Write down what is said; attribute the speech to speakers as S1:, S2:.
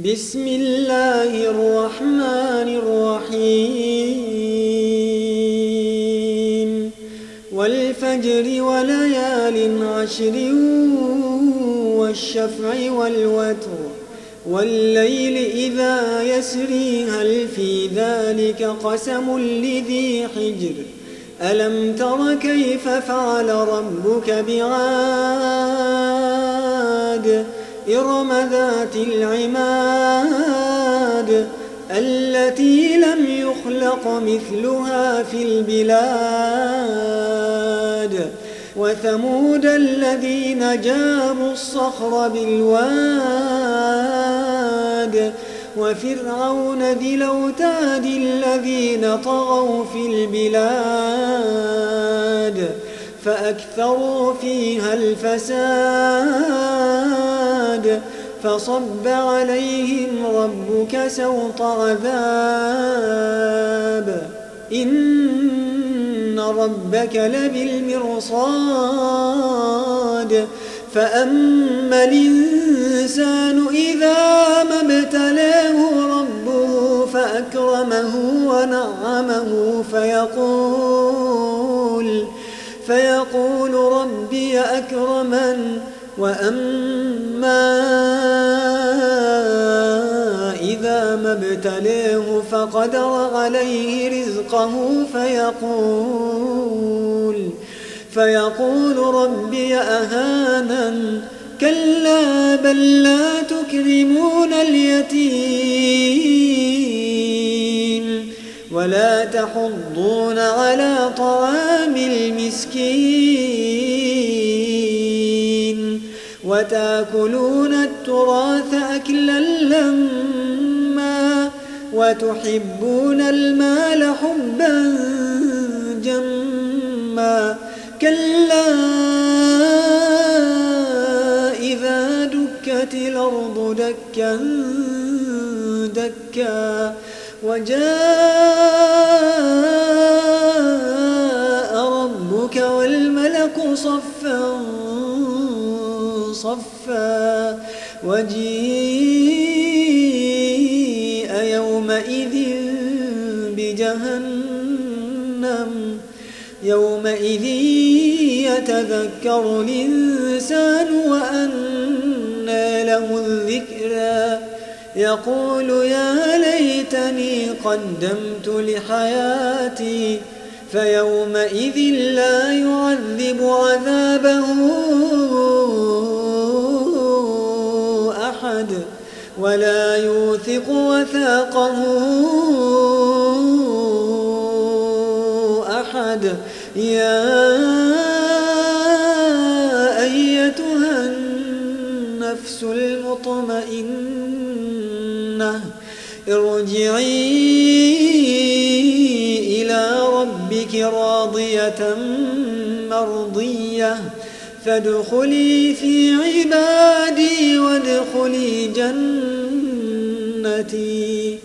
S1: بسم الله الرحمن الرحيم والفجر وليال عشر والشفع والوتر والليل إذا يسري هل في ذلك قسم لذي حجر ألم تر كيف فعل ربك بعاد إرم ذات العماد التي لم يخلق مثلها في البلاد وثمود الذين جابوا الصخر بالواد وفرعون ذي الأوتاد الذين طغوا في البلاد فأكثروا فيها الفساد فصب عليهم ربك سوط عذاب إن ربك لبالمرصاد فأما الإنسان إذا ما ابتلاه ربه فأكرمه ونعمه فيقول ربي أكرمن وأما إذا ما ابتلاه فقدر عليه رزقه فيقول ربي أهانن كلا بل لا تكرمون اليتيم ولا تحضون على طعام المسكين وتأكلون التراث أكلا لما وتحبون المال حبا جما كلا إذا دكت الأرض دكا دكا وجاء ربك والملك صفا صفا وجيء يومئذ بجهنم يومئذ يتذكر الإنسان وأنى له الذكرى يقول يا ليتني قدمت لحياتي فيومئذ لا يعذب عذابه أحد ولا يوثق وثاقه أحد يا أيتها النفس المطمئنة ارجعي إلى ربك راضية مرضية فادخلي في عبادي وادخلي جنتي